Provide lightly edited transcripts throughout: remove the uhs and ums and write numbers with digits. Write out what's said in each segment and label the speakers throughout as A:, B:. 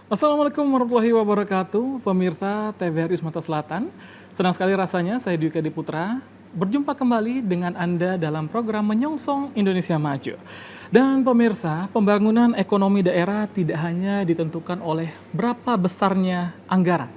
A: Assalamualaikum warahmatullahi wabarakatuh, pemirsa TVRI Sumatera Selatan. Senang sekali rasanya saya Dwi Kedi Putra berjumpa kembali dengan Anda dalam program Menyongsong Indonesia Maju. Dan pemirsa, pembangunan ekonomi daerah tidak hanya ditentukan oleh berapa besarnya anggaran,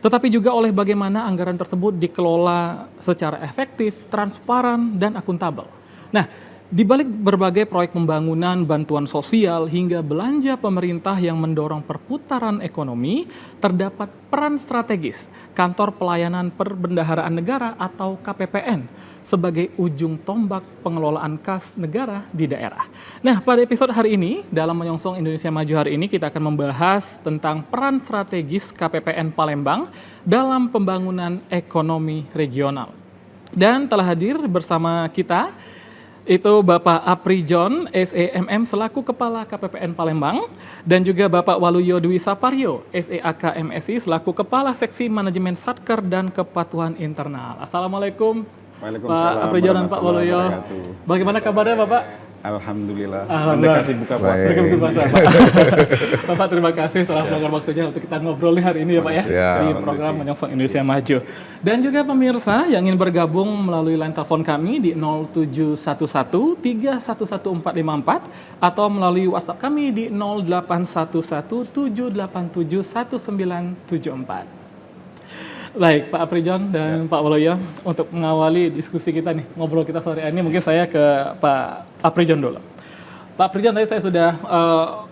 A: tetapi juga oleh bagaimana anggaran tersebut dikelola secara efektif, transparan, dan akuntabel. Nah, di balik berbagai proyek pembangunan, bantuan sosial, hingga belanja pemerintah yang mendorong perputaran ekonomi, terdapat peran strategis Kantor Pelayanan Perbendaharaan Negara atau KPPN sebagai ujung tombak pengelolaan kas negara di daerah. Nah, pada episode hari ini, dalam Menyongsong Indonesia Maju hari ini, kita akan membahas tentang peran strategis KPPN Palembang dalam pembangunan ekonomi regional. Dan telah hadir bersama kita itu Bapak Apri John, SEMM selaku Kepala KPPN Palembang, dan juga Bapak Waluyo Dwi Saparyo, SEAK MSI selaku Kepala Seksi Manajemen Satker dan Kepatuhan Internal. Assalamualaikum Pak Apri John dan Pak Waluyo. Bagaimana kabarnya Bapak?
B: Alhamdulillah.
A: Mendekati
B: buka puasa.
A: Mendekati buka puasa. Bapak terima kasih telah meluangkan waktunya untuk kita ngobrol hari ini ya Pak ya. Di program Menyongsong Indonesia Maju. Dan juga pemirsa yang ingin bergabung melalui line telepon kami di 0711 311454 atau melalui WhatsApp kami di 0811 787 1974. Baik, Pak Apri John dan Pak Waluyo, untuk mengawali diskusi kita nih, ngobrol kita sore ini, mungkin saya ke Pak Apri John dulu. Pak Apri John, tadi saya sudah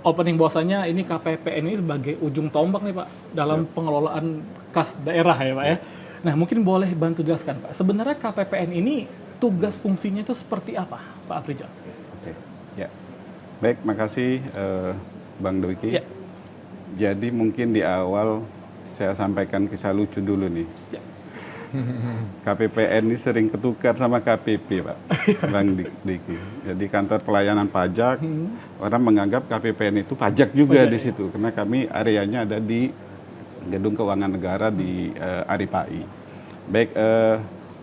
A: opening bahwasanya ini KPPN ini sebagai ujung tombak nih Pak, dalam pengelolaan kas daerah ya Pak ya. Nah, mungkin boleh bantu jelaskan Pak, sebenarnya KPPN ini tugas fungsinya itu seperti apa Pak Apri John?
B: Oke, ya. Baik, makasih Bang Dwiki. Ya. Jadi mungkin di awal saya sampaikan kisah lucu dulu nih. Ya. KPPN ini sering ketukar sama KPP, Pak. Bang Diki. Jadi kantor pelayanan pajak, orang menganggap KPPN itu pajak juga di situ. Karena kami areanya ada di Gedung Keuangan Negara di Aripai. Baik,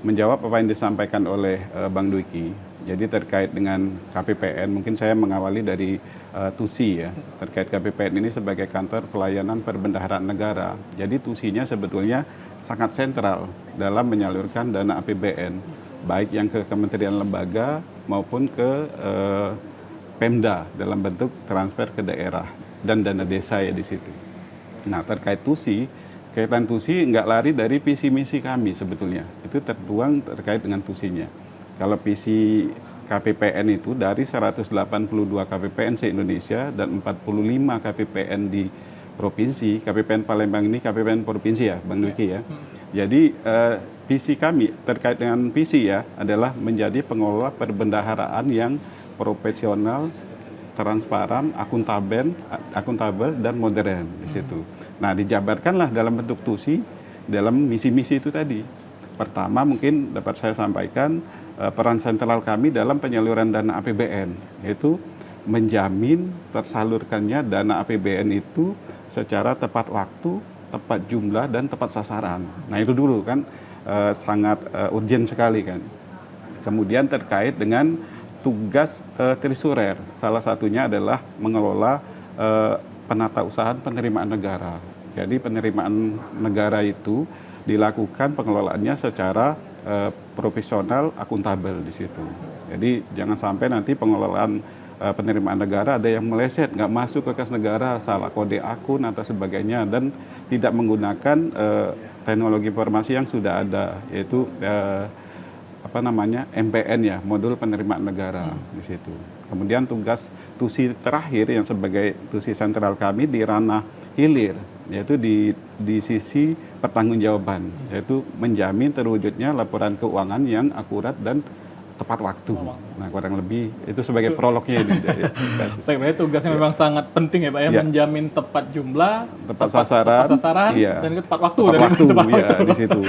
B: menjawab apa yang disampaikan oleh Bang Dwiki. Jadi terkait dengan KPPN, mungkin saya mengawali dari TUSI ya, terkait KPPN ini sebagai Kantor Pelayanan Perbendaharaan Negara. Jadi TUSI-nya sebetulnya sangat sentral dalam menyalurkan dana APBN, baik yang ke kementerian lembaga maupun ke Pemda dalam bentuk transfer ke daerah dan dana desa ya di situ. Nah, terkait TUSI, kaitan TUSI nggak lari dari visi misi kami sebetulnya. Itu tertuang terkait dengan TUSI-nya. Kalau visi KPPN itu dari 182 KPPN se-Indonesia dan 45 KPPN di provinsi, KPPN Palembang ini KPPN provinsi ya, Bang Dwiki ya. Jadi visi kami terkait dengan visi ya adalah menjadi pengelola perbendaharaan yang profesional, transparan, akuntabel dan modern di situ. Nah, dijabarkanlah dalam bentuk TUSI dalam misi-misi itu tadi. Pertama mungkin dapat saya sampaikan peran sentral kami dalam penyaluran dana APBN, yaitu menjamin tersalurkannya dana APBN itu secara tepat waktu, tepat jumlah, dan tepat sasaran. Nah itu dulu kan sangat urgent sekali kan. Kemudian terkait dengan tugas trisurer, salah satunya adalah mengelola penatausahaan penerimaan negara. Jadi penerimaan negara itu dilakukan pengelolaannya secara profesional, akuntabel di situ. Jadi jangan sampai nanti pengelolaan penerimaan negara ada yang meleset, nggak masuk ke kas negara, salah kode akun atau sebagainya, dan tidak menggunakan teknologi informasi yang sudah ada, yaitu MPN ya, modul penerimaan negara di situ. Kemudian tugas TUSI terakhir yang sebagai TUSI sentral kami di ranah hilir, yaitu di sisi pertanggungjawaban, yaitu menjamin terwujudnya laporan keuangan yang akurat dan tepat waktu. Nah, kurang lebih itu sebagai prolognya ini.
A: Baik, berarti tugasnya memang sangat penting ya Pak ya, menjamin tepat jumlah,
B: tepat sasaran, iya,
A: dan tepat waktu.
B: Tepat waktu, ya, di situ.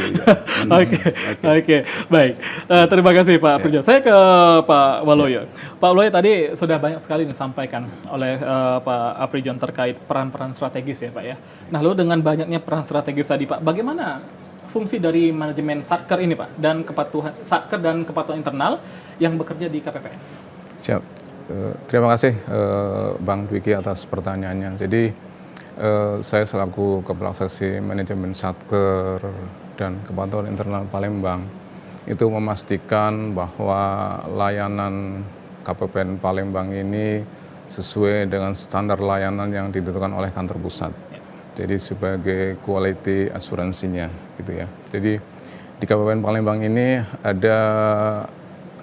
A: Oke, baik. Terima kasih Pak Apri John. Saya ke Pak Waluyo. Pak Waluyo tadi sudah banyak sekali disampaikan oleh Pak Apri John terkait peran-peran strategis ya Pak ya. Nah, lalu dengan banyaknya peran strategis tadi Pak, bagaimana fungsi dari manajemen Satker ini Pak, dan kepatuhan Satker dan kepatuhan internal yang bekerja di KPPN?
C: Siap. Terima kasih Bang Dwiki atas pertanyaannya. Jadi Saya selaku Kepala Seksi Manajemen Satker dan Kepatuhan Internal Palembang itu memastikan bahwa layanan KPPN Palembang ini sesuai dengan standar layanan yang ditentukan oleh kantor pusat. Jadi sebagai quality asuransinya gitu ya. Jadi di KPPN Palembang ini ada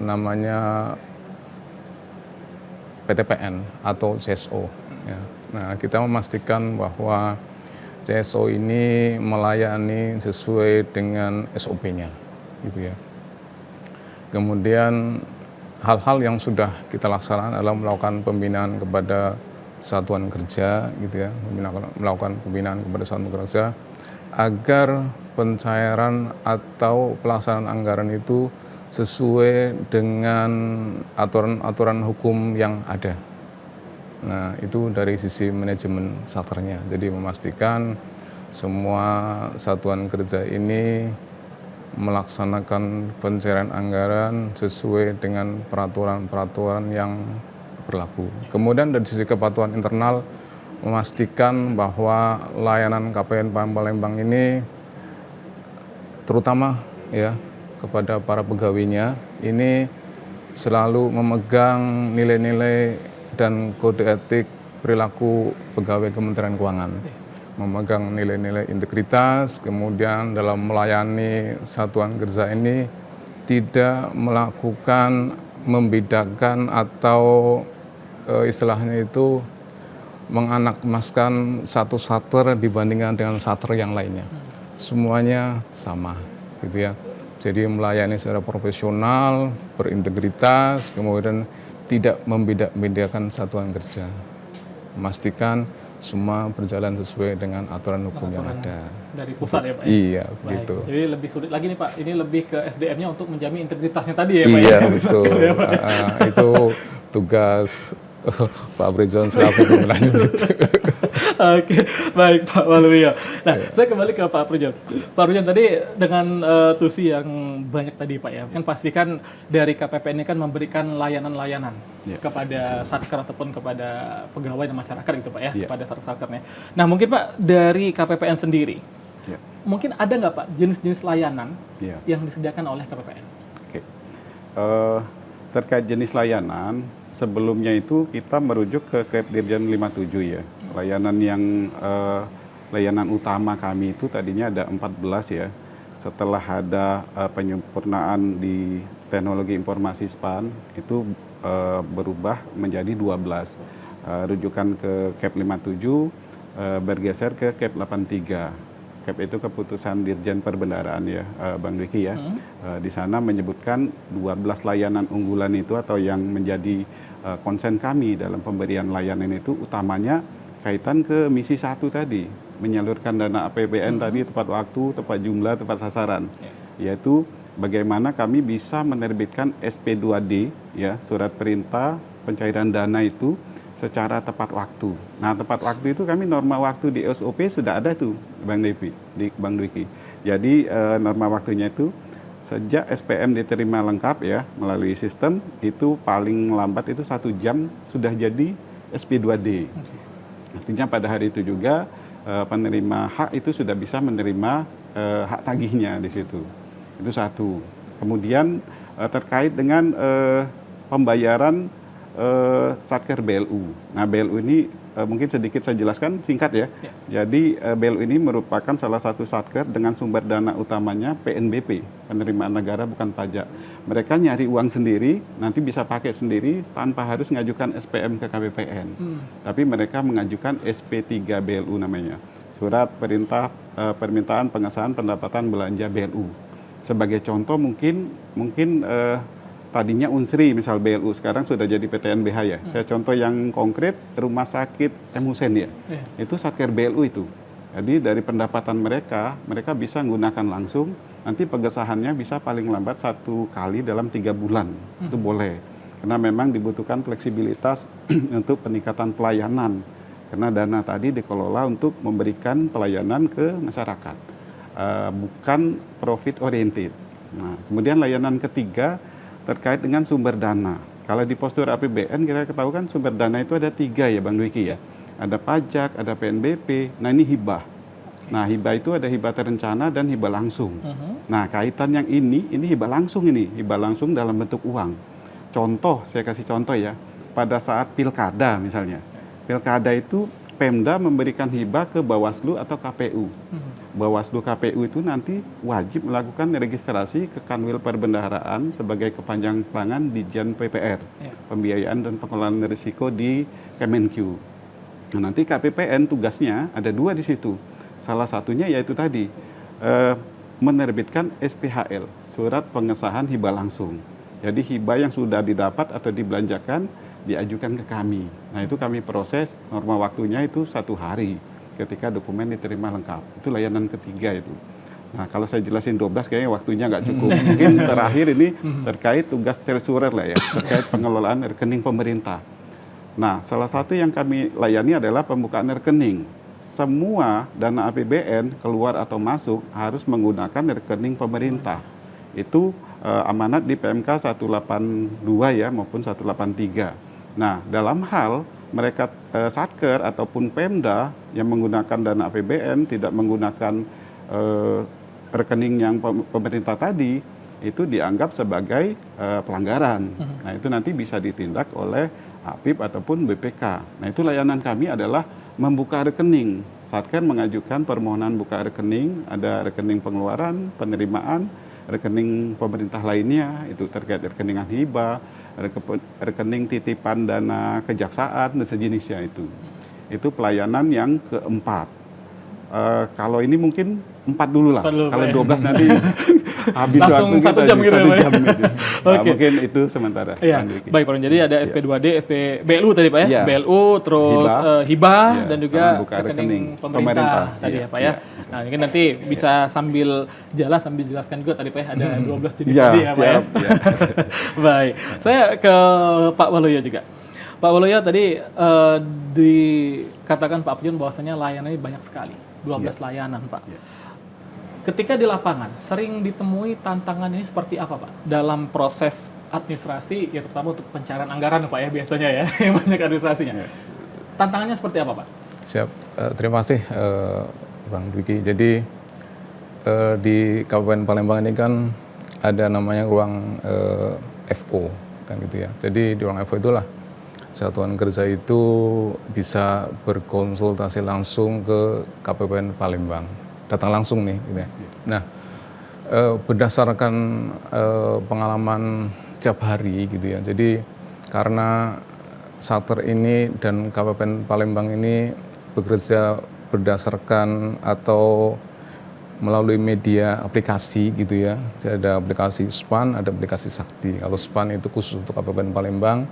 C: namanya PTPN atau CSO. Ya. Nah, kita memastikan bahwa CSO ini melayani sesuai dengan SOP-nya, gitu ya. Kemudian hal-hal yang sudah kita laksanakan adalah melakukan pembinaan kepada satuan kerja, gitu ya, melakukan pembinaan kepada satuan kerja agar pencairan atau pelaksanaan anggaran itu sesuai dengan aturan-aturan hukum yang ada. Nah, itu dari sisi manajemen satkernya. Jadi memastikan semua satuan kerja ini melaksanakan pencairan anggaran sesuai dengan peraturan-peraturan yang berlaku. Kemudian dari sisi kepatuhan internal memastikan bahwa layanan KPN Palembang ini terutama ya kepada para pegawainya ini selalu memegang nilai-nilai dan kode etik perilaku pegawai Kementerian Keuangan, memegang nilai-nilai integritas, kemudian dalam melayani satuan kerja ini tidak melakukan membedakan atau istilahnya itu menganakmaskan satu satker dibandingkan dengan satker yang lainnya. Semuanya sama, gitu ya. Jadi melayani secara profesional, berintegritas, kemudian tidak membeda-bedakan satuan kerja. Memastikan semua berjalan sesuai dengan aturan hukum yang ada.
A: Dari pusat ya Pak?
C: Iya,
A: Baik.
C: begitu.
A: Jadi lebih sulit lagi nih Pak, ini lebih ke SDM-nya untuk menjamin integritasnya tadi ya Pak?
C: Iya,
A: ya?
C: betul.
A: Ya, Pak?
C: Itu tugas Pak Brizon selaku pimpinan unit.
A: Oke, baik Pak Waluyo. Nah, saya kembali ke Pak Purjon. Pak Purjon tadi dengan tusi yang banyak tadi Pak ya, kan pastikan dari KPPN ini kan memberikan layanan-layanan kepada satker ataupun kepada pegawai dan masyarakat gitu Pak ya, kepada satker-satkernya. Nah, mungkin Pak dari KPPN sendiri, mungkin ada nggak Pak jenis-jenis layanan yang disediakan oleh KPPN?
B: Oke. Terkait jenis layanan, sebelumnya itu kita merujuk ke Dirjen 57 ya. Layanan utama kami itu tadinya ada 14 ya. Setelah ada penyempurnaan di teknologi informasi SPAN itu berubah menjadi 12. Rujukan ke KEP 57 bergeser ke KEP 83. KEP itu keputusan Dirjen Perbendaharaan ya, Bang Dwiki ya. Di sana menyebutkan 12 layanan unggulan itu atau yang menjadi konsen kami dalam pemberian layanan itu utamanya kaitan ke misi 1 tadi, menyalurkan dana APBN tadi tepat waktu, tepat jumlah, tepat sasaran. Yaitu bagaimana kami bisa menerbitkan SP2D ya, surat perintah pencairan dana itu secara tepat waktu. Nah, tepat waktu itu kami norma waktu di SOP sudah ada tuh, Bang Dwiki. Jadi norma waktunya itu sejak SPM diterima lengkap ya melalui sistem itu paling lambat itu 1 jam sudah jadi SP2D. Artinya pada hari itu juga penerima hak itu sudah bisa menerima hak tagihnya di situ. Itu satu. Kemudian terkait dengan pembayaran Satker BLU. Nah, BLU ini mungkin sedikit saya jelaskan singkat ya. Jadi BLU ini merupakan salah satu satker dengan sumber dana utamanya PNBP, penerimaan negara bukan pajak. Mereka nyari uang sendiri, nanti bisa pakai sendiri tanpa harus mengajukan SPM ke KPPN. Tapi mereka mengajukan SP3 BLU namanya. Surat perintah permintaan pengesahan pendapatan belanja BLU. Sebagai contoh mungkin tadinya Unsri misal BLU, sekarang sudah jadi PTNBH ya. Saya contoh yang konkret, Rumah Sakit M. Hussein ya. Itu satker BLU itu. Jadi dari pendapatan mereka bisa menggunakan langsung, nanti pengesahannya bisa paling lambat 1 kali dalam 3 bulan. Itu boleh. Karena memang dibutuhkan fleksibilitas untuk peningkatan pelayanan. Karena dana tadi dikelola untuk memberikan pelayanan ke masyarakat. Bukan profit oriented. Nah, kemudian layanan ketiga terkait dengan sumber dana. Kalau di postur APBN kita ketahui kan sumber dana itu ada 3 ya Bang Dwiki ya. ada pajak, ada PNBP. Nah ini hibah. Nah hibah itu ada hibah terencana dan hibah langsung. Nah kaitan yang ini hibah langsung ini. Hibah langsung dalam bentuk uang. Contoh, saya kasih contoh ya. Pada saat pilkada misalnya. Pilkada itu Pemda memberikan hibah ke Bawaslu atau KPU. Bawaslu KPU itu nanti wajib melakukan registrasi ke Kanwil Perbendaharaan sebagai kepanjang tangan Ditjen PPR, Pembiayaan dan Pengelolaan Risiko di Kemenkyu. Nah, nanti KPPN tugasnya ada 2 di situ. Salah satunya yaitu tadi menerbitkan SPHL, Surat Pengesahan Hibah Langsung. Jadi hibah yang sudah didapat atau dibelanjakan diajukan ke kami. Nah itu kami proses, norma waktunya itu 1 hari ketika dokumen diterima lengkap. Itu layanan ketiga itu. Nah kalau saya jelasin 12 kayaknya waktunya nggak cukup. Mungkin terakhir ini terkait tugas treasurer lah ya, terkait pengelolaan rekening pemerintah. Nah salah satu yang kami layani adalah pembukaan rekening. Semua dana APBN keluar atau masuk harus menggunakan rekening pemerintah. Itu amanat di PMK 182 ya maupun 183. Nah, dalam hal mereka Satker ataupun Pemda yang menggunakan dana APBN tidak menggunakan rekening yang pemerintah tadi, itu dianggap sebagai pelanggaran. Nah, itu nanti bisa ditindak oleh APIP ataupun BPK. Nah, itu layanan kami adalah membuka rekening. Satker mengajukan permohonan buka rekening, ada rekening pengeluaran, penerimaan, rekening pemerintah lainnya, itu terkait rekening hibah, rekening titipan dana kejaksaan dan sejenisnya itu. Itu pelayanan yang keempat. Kalau ini mungkin 4 dulu lah. Kalau 12 nanti habis
A: langsung
B: waktu
A: 1 jam gitu ya, Pak ya?
B: Nah, mungkin itu sementara.
A: Iya. Baik Pak, jadi ada SP2D, BLU tadi Pak ya? BLU, terus hibah dan juga rekening pemerintah tadi ya Pak ya? Nah ini nanti bisa sambil jelaskan juga tadi Pak ya, ada 12 jenis tadi ya Pak ya? Baik, saya ke Pak Waluyo juga. Pak Waluyo tadi dikatakan Pak Pujun bahwasanya layanannya banyak sekali, 12 layanan Pak. Ketika di lapangan, sering ditemui tantangan ini seperti apa Pak? Dalam proses administrasi, ya terutama untuk pencairan anggaran Pak ya biasanya ya, yang banyak administrasinya. Tantangannya seperti apa Pak?
C: Siap, terima kasih Bang Dwiki. Jadi di Kabupaten Palembang ini kan ada namanya ruang FO, kan gitu ya. Jadi di ruang FO itulah Satuan Kerja itu bisa berkonsultasi langsung ke Kabupaten Palembang. Datang langsung nih gitu ya. Nah, berdasarkan pengalaman tiap hari gitu ya. Jadi karena Satker ini dan Kabupaten Palembang ini bekerja berdasarkan atau melalui media aplikasi gitu ya. Jadi ada aplikasi SPAN, ada aplikasi Sakti. Kalau SPAN itu khusus untuk Kabupaten Palembang,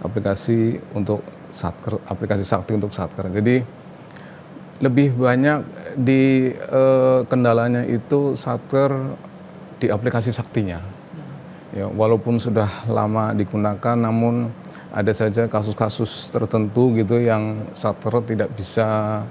C: aplikasi untuk Satker, aplikasi Sakti untuk Satker. Jadi lebih banyak di kendalanya itu Satker di aplikasi Saktinya. Ya, walaupun sudah lama digunakan, namun ada saja kasus-kasus tertentu gitu yang Satker tidak bisa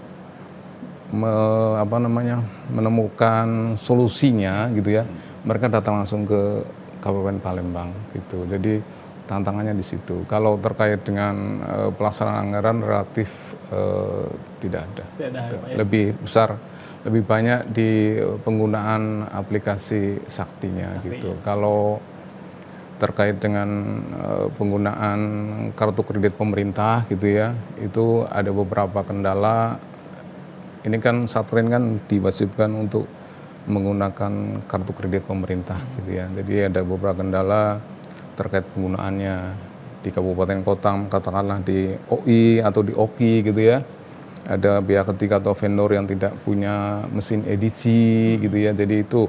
C: menemukan solusinya gitu ya. Mereka datang langsung ke Kabupaten Palembang gitu. Jadi tantangannya di situ. Kalau terkait dengan pelaksanaan anggaran relatif tidak ada. Lebih besar, lebih banyak di penggunaan aplikasi Saktinya gitu. Kalau terkait dengan penggunaan kartu kredit pemerintah gitu ya, itu ada beberapa kendala. Ini kan Satker kan diwajibkan untuk menggunakan kartu kredit pemerintah gitu ya. Jadi ada beberapa kendala terkait penggunaannya di kabupaten kota, katakanlah di OI atau di OKI gitu ya. Ada pihak ketiga atau vendor yang tidak punya mesin edisi gitu ya. Jadi itu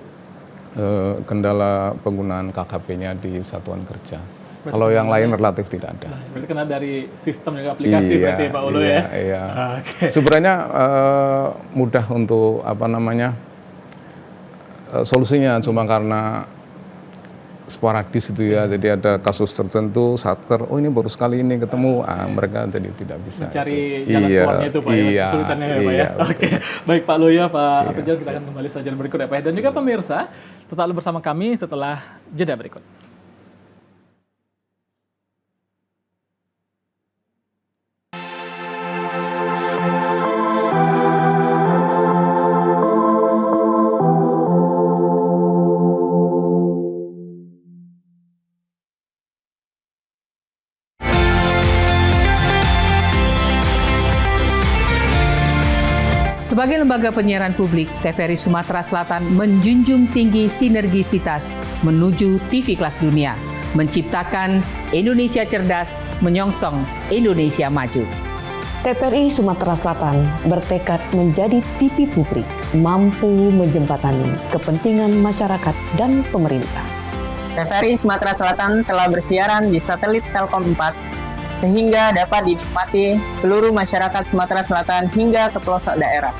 C: kendala penggunaan KKP-nya di satuan kerja. Berarti kalau yang lain relatif tidak ada.
A: Berarti kena dari sistem juga aplikasi berarti Pak Ulu ya?
C: Iya. Okay. Sebenarnya mudah untuk solusinya, cuma karena sporadis itu ya, jadi ada kasus tertentu Satker, oh ini baru sekali ini ketemu, mereka jadi tidak bisa
A: mencari jalan keluarnya itu Pak ya, kesulitannya ya Pak ya. Oke, baik Pak Luyo, Pak Afijal, kita akan kembali saja berikut ya Pak. Dan juga pemirsa, tetaplah bersama kami setelah jeda berikut.
D: Sebagai lembaga penyiaran publik, TVRI Sumatera Selatan menjunjung tinggi sinergisitas menuju TV kelas dunia, menciptakan Indonesia cerdas, menyongsong Indonesia maju.
E: TVRI Sumatera Selatan bertekad menjadi TV publik, mampu menjembatani kepentingan masyarakat dan pemerintah.
F: TVRI Sumatera Selatan telah bersiaran di satelit Telkom 4, sehingga dapat dinikmati seluruh masyarakat Sumatera Selatan hingga ke pelosok daerah.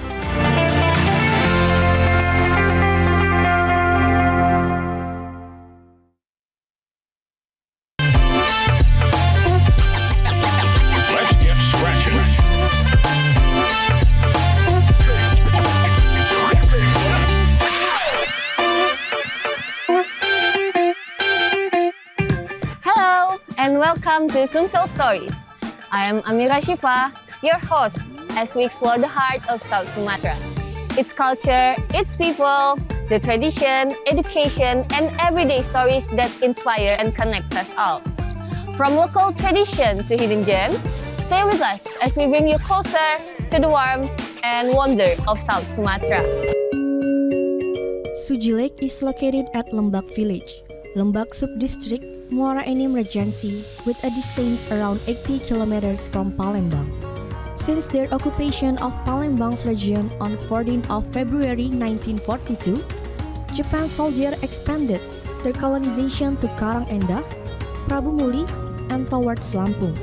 G: Welcome to Sumsel Stories. I am Amira Shifa, your host, as we explore the heart of South Sumatra. Its culture, its people, the tradition, education, and everyday stories that inspire and connect us all. From local tradition to hidden gems, stay with us as we bring you closer to the warmth and wonder of South Sumatra.
H: Suji Lake is located at Lembak Village, Lembak Subdistrict, Muara Enim Regency, with a distance around 80 kilometers from Palembang. Since their occupation of Palembang's region on 14th of February 1942, Japan soldiers expanded their colonization to Karang Endah, Prabu Muli, and towards Lampung.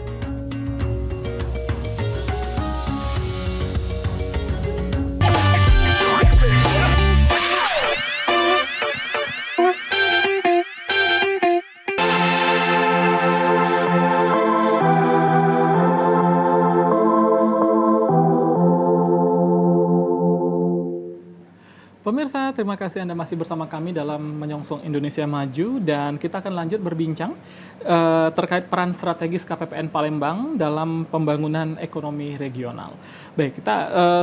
A: Pemirsa, terima kasih Anda masih bersama kami dalam Menyongsong Indonesia Maju, dan kita akan lanjut berbincang terkait peran strategis KPPN Palembang dalam pembangunan ekonomi regional. Baik,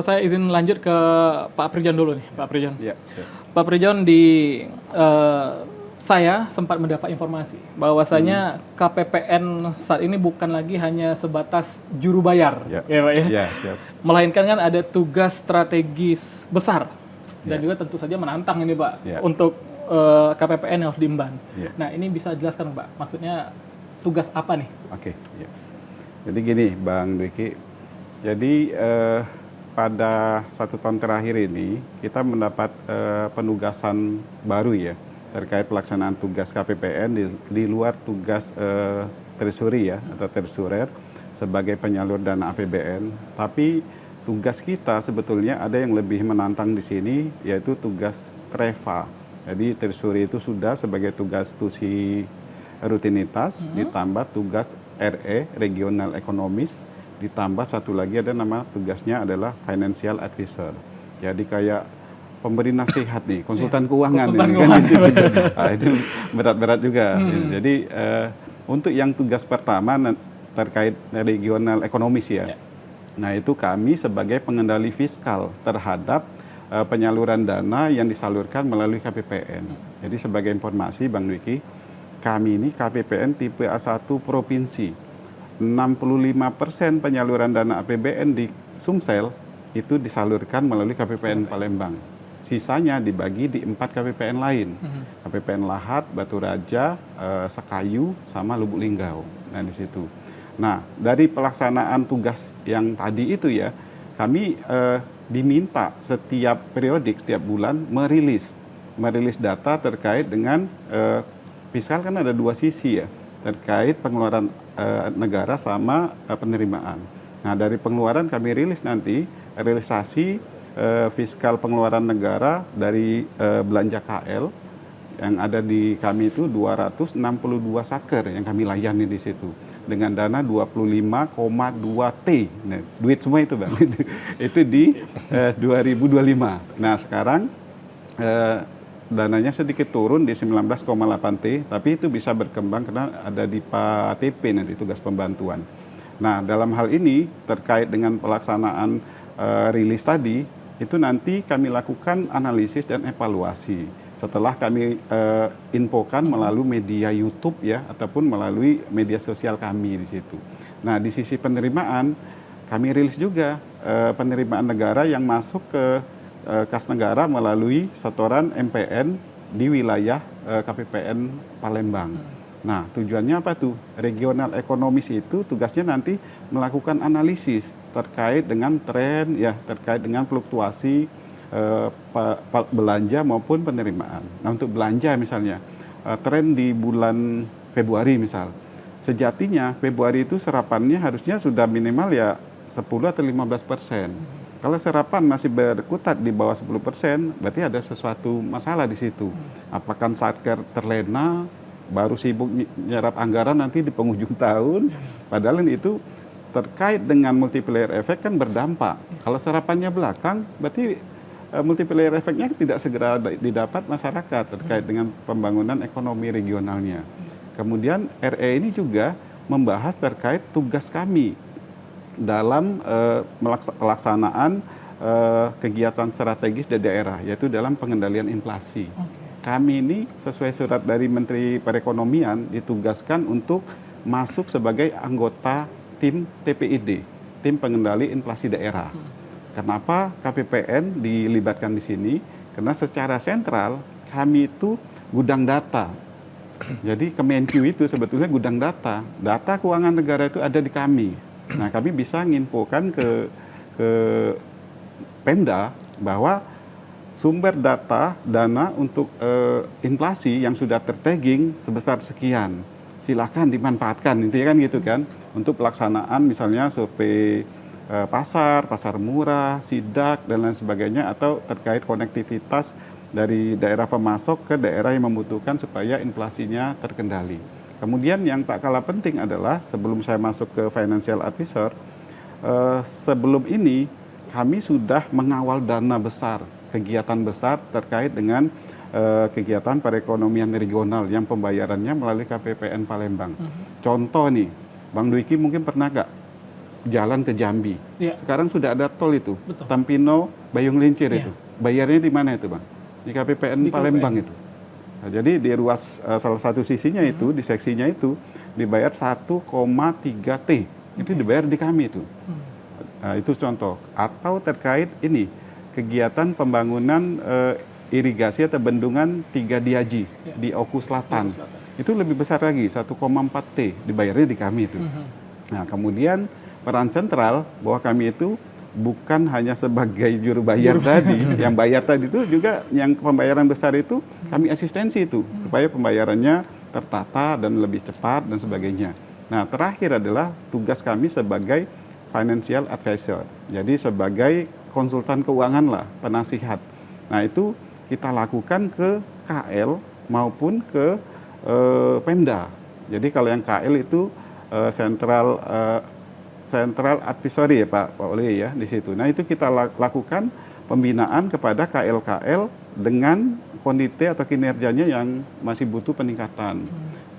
A: saya izin lanjut ke Pak Prijon dulu nih, Pak Prijon.
B: Ya,
A: Pak Prijon, saya sempat mendapat informasi bahwasanya KPPN saat ini bukan lagi hanya sebatas juru bayar, ya Pak ya.
B: Ya, siap.
A: Melainkan kan ada tugas strategis besar. Dan juga tentu saja menantang ini Pak, untuk KPPN yang harus diemban. Nah, ini bisa jelaskan Pak, maksudnya tugas apa nih?
B: Oke. Jadi gini Bang Dwiki, jadi pada 1 tahun terakhir ini kita mendapat penugasan baru ya, terkait pelaksanaan tugas KPPN di luar tugas treasury ya, atau treasurer sebagai penyalur dana APBN. Tapi tugas kita sebetulnya ada yang lebih menantang di sini, yaitu tugas TREVA. Jadi treasury itu sudah sebagai tugas tusi rutinitas, ditambah tugas RE, Regional Economist, ditambah satu lagi ada nama tugasnya adalah Financial Advisor. Jadi kayak pemberi nasihat nih, konsultan keuangan. Itu berat-berat juga. Jadi untuk yang tugas pertama terkait Regional Economist ya. Nah, itu kami sebagai pengendali fiskal terhadap penyaluran dana yang disalurkan melalui KPPN. Jadi sebagai informasi Bang Dwiki, kami ini KPPN tipe A1 provinsi. 65% penyaluran dana APBN di Sumsel itu disalurkan melalui KPPN Palembang. Sisanya dibagi di 4 KPPN lain. KPPN Lahat, Batu Raja, Sekayu, sama Lubuk Linggau. Nah, di situ. Nah, dari pelaksanaan tugas yang tadi itu ya, kami diminta setiap periodik, setiap bulan merilis data terkait dengan fiskal. Kan ada 2 sisi ya, terkait pengeluaran negara sama penerimaan. Nah, dari pengeluaran kami rilis nanti realisasi fiskal pengeluaran negara dari belanja KL yang ada di kami itu 262 saker yang kami layani di situ. Dengan dana 25,2 T. Nah, duit semua itu Bang. Itu di 2025. Nah, sekarang dananya sedikit turun di 19,8 T, tapi itu bisa berkembang karena ada di PATP nanti tugas pembantuan. Nah, dalam hal ini terkait dengan pelaksanaan rilis tadi, itu nanti kami lakukan analisis dan evaluasi. Setelah kami infokan melalui media YouTube ya, ataupun melalui media sosial kami di situ. Nah, di sisi penerimaan kami rilis juga penerimaan negara yang masuk ke kas negara melalui setoran MPN di wilayah KPPN Palembang. Nah, tujuannya apa tuh? Regional ekonomis itu tugasnya nanti melakukan analisis terkait dengan tren, ya, terkait dengan fluktuasi belanja maupun penerimaan. Nah, untuk belanja misalnya, tren di bulan Februari misal, sejatinya Februari itu serapannya harusnya sudah minimal ya 10 atau 15%. Kalau serapan masih berkutat di bawah 10%, berarti ada sesuatu masalah di situ. Apakah Satker terlena, baru sibuk nyerap anggaran nanti di penghujung tahun, padahal itu terkait dengan multiplier efek kan berdampak. Kalau serapannya belakang, berarti multiplier efeknya tidak segera didapat masyarakat terkait dengan pembangunan ekonomi regionalnya. Kemudian RE ini juga membahas terkait tugas kami dalam pelaksanaan kegiatan strategis di daerah, yaitu dalam pengendalian inflasi. Kami ini sesuai surat dari Menteri Perekonomian ditugaskan untuk masuk sebagai anggota tim TPID, tim pengendali inflasi daerah. Kenapa KPPN dilibatkan di sini? Karena secara sentral kami itu gudang data. Jadi Kemenq itu sebetulnya gudang data. Data keuangan negara itu ada di kami. Nah, kami bisa nginfokan ke Pemda bahwa sumber dana untuk inflasi yang sudah tertagging sebesar sekian. Silakan dimanfaatkan, intinya kan gitu kan. Untuk pelaksanaan misalnya survei pasar murah, sidak, dan lain sebagainya, atau terkait konektivitas dari daerah pemasok ke daerah yang membutuhkan supaya inflasinya terkendali. Kemudian yang tak kalah penting adalah sebelum saya masuk ke financial advisor, sebelum ini kami sudah mengawal dana besar, kegiatan besar terkait dengan kegiatan perekonomian regional yang pembayarannya melalui KPPN Palembang. Contoh nih, Bang Dwiki mungkin pernah nggak jalan ke Jambi?
A: Ya.
B: Sekarang sudah ada tol itu,
A: Betul.
B: Tampino, Bayung Lincir
A: Ya.
B: itu. Bayarnya di mana itu, Bang? Di KPPN Palembang itu. Nah, jadi di ruas salah satu sisinya itu, di seksinya itu dibayar 1,3 T. Itu dibayar di kami itu. Nah, itu contoh. Atau terkait ini kegiatan pembangunan irigasi atau bendungan 3 Diaji di Oku Selatan. Itu lebih besar lagi, 1,4 T dibayarnya di kami itu. Nah, kemudian peran sentral bahwa kami itu bukan hanya sebagai juru bayar tadi, yang bayar tadi itu juga yang pembayaran besar itu kami asistensi itu supaya pembayarannya tertata dan lebih cepat dan sebagainya. Nah, terakhir adalah tugas kami sebagai financial advisor. Jadi sebagai konsultan keuangan lah, penasihat. Nah, itu kita lakukan ke KL maupun ke Pemda. Jadi kalau yang KL itu Central Advisory ya Pak Oli ya di situ. Nah, itu kita lakukan pembinaan kepada KL-KL dengan kondisi atau kinerjanya yang masih butuh peningkatan.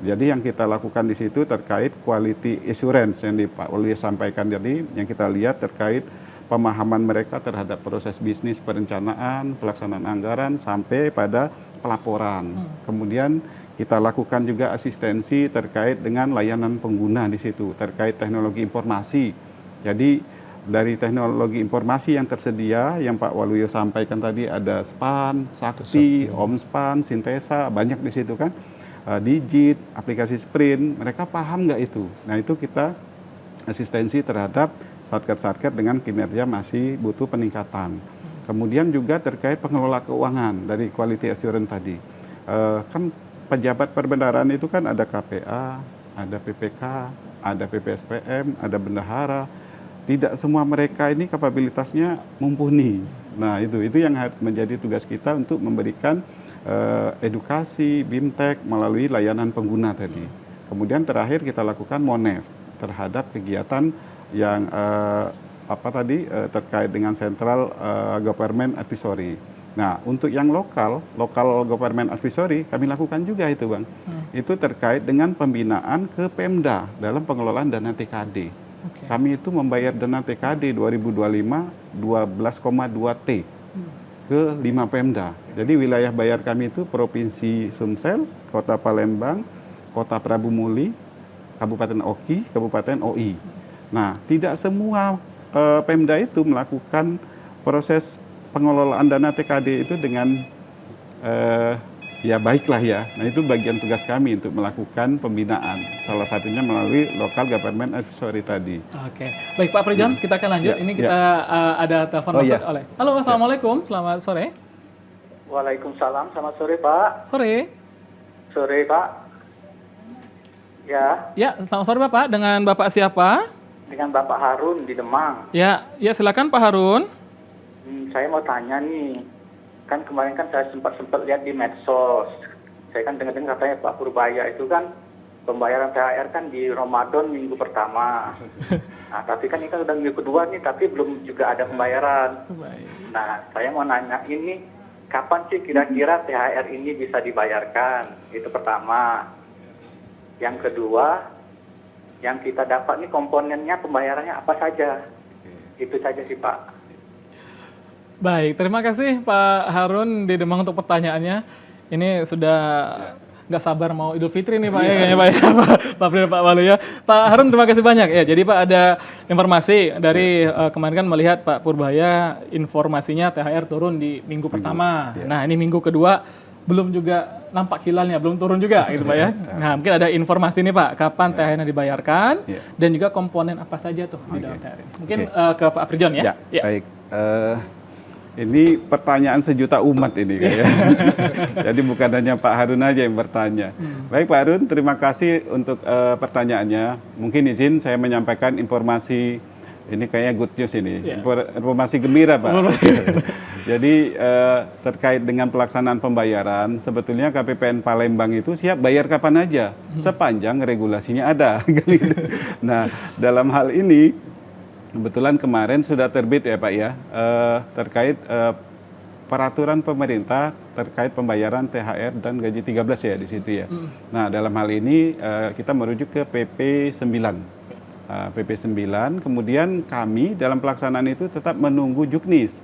B: Jadi yang kita lakukan di situ terkait quality assurance yang Pak Oli sampaikan tadi, yang kita lihat terkait pemahaman mereka terhadap proses bisnis perencanaan, pelaksanaan anggaran sampai pada pelaporan. Kemudian kita lakukan juga asistensi terkait dengan layanan pengguna di situ, terkait teknologi informasi. Jadi dari teknologi informasi yang tersedia, yang Pak Waluyo sampaikan tadi ada SPAN, Sakti, OmSpan, Sintesa, banyak di situ kan. Digit, aplikasi Sprint, mereka paham nggak itu? Nah, itu kita asistensi terhadap satker-satker dengan kinerja masih butuh peningkatan. Kemudian juga terkait pengelola keuangan dari quality assurance tadi. Kan pejabat perbendaharaan itu kan ada KPA, ada PPK, ada PPSPM, ada bendahara. Tidak semua mereka ini kapabilitasnya mumpuni. Nah, itu yang menjadi tugas kita untuk memberikan edukasi, BIMTEK melalui layanan pengguna tadi. Kemudian terakhir kita lakukan MONEF terhadap kegiatan yang terkait dengan Central Government Advisory. Nah, untuk yang lokal government advisory kami lakukan juga itu, Bang. Itu terkait dengan pembinaan ke Pemda dalam pengelolaan dana TKD. Kami itu membayar dana TKD 2025 12,2 T ke 5 Pemda. Jadi wilayah bayar kami itu Provinsi Sumsel, Kota Palembang, Kota Prabu Muli, Kabupaten Oki, Kabupaten OI. Nah, tidak semua Pemda itu melakukan proses pengelolaan dana TKD itu dengan ya baiklah ya. Nah itu bagian tugas kami untuk melakukan pembinaan. Salah satunya melalui local government advisory tadi.
A: Oke, baik Pak Prijon, kita akan lanjut. Ini kita ada telepon masuk oleh. Halo, assalamualaikum, selamat sore.
I: Waalaikumsalam, selamat sore Pak.
A: Sore.
I: Sore Pak.
A: Ya, selamat sore Bapak. Dengan Bapak siapa?
I: Dengan Bapak Harun di Demang.
A: Ya, silakan Pak Harun.
I: Saya mau tanya nih, kan kemarin kan saya sempat lihat di medsos. Saya kan dengar katanya Pak Purbaya itu kan pembayaran THR kan di Ramadan minggu pertama. Nah, tapi kan ini kan udah minggu kedua nih, tapi belum juga ada pembayaran. Nah, saya mau nanya ini, kapan sih kira-kira THR ini bisa dibayarkan? Itu pertama. Yang kedua, yang kita dapat nih komponennya pembayarannya apa saja? Itu saja sih Pak.
A: Baik, terima kasih Pak Harun di Demang untuk pertanyaannya. Ini sudah nggak sabar mau Idul Fitri nih Pak ya kayaknya Pak ya, Pak Walu ya. Pak Harun terima kasih banyak ya. Jadi Pak ada informasi dari kemarin kan melihat Pak Purbaya informasinya THR turun di minggu pertama. Nah ini minggu kedua belum juga nampak hilalnya, belum turun juga gitu Pak ya. Nah mungkin ada informasi nih Pak, kapan THR-nya dibayarkan dan juga komponen apa saja tuh di dalam THR. Mungkin ke Pak Prijon ya.
B: Baik. Ini pertanyaan sejuta umat ini kayaknya. Jadi bukan hanya Pak Harun aja yang bertanya. Baik Pak Harun, terima kasih untuk pertanyaannya. Mungkin izin saya menyampaikan informasi, ini kayaknya good news ini. Informasi gembira Pak. Jadi terkait dengan pelaksanaan pembayaran, sebetulnya KPPN Palembang itu siap bayar kapan aja, sepanjang regulasinya ada. Nah dalam hal ini, kebetulan kemarin sudah terbit ya Pak ya, terkait peraturan pemerintah terkait pembayaran THR dan gaji 13 ya di situ ya. Nah dalam hal ini kita merujuk ke PP 9. PP 9, kemudian kami dalam pelaksanaan itu tetap menunggu Juknis.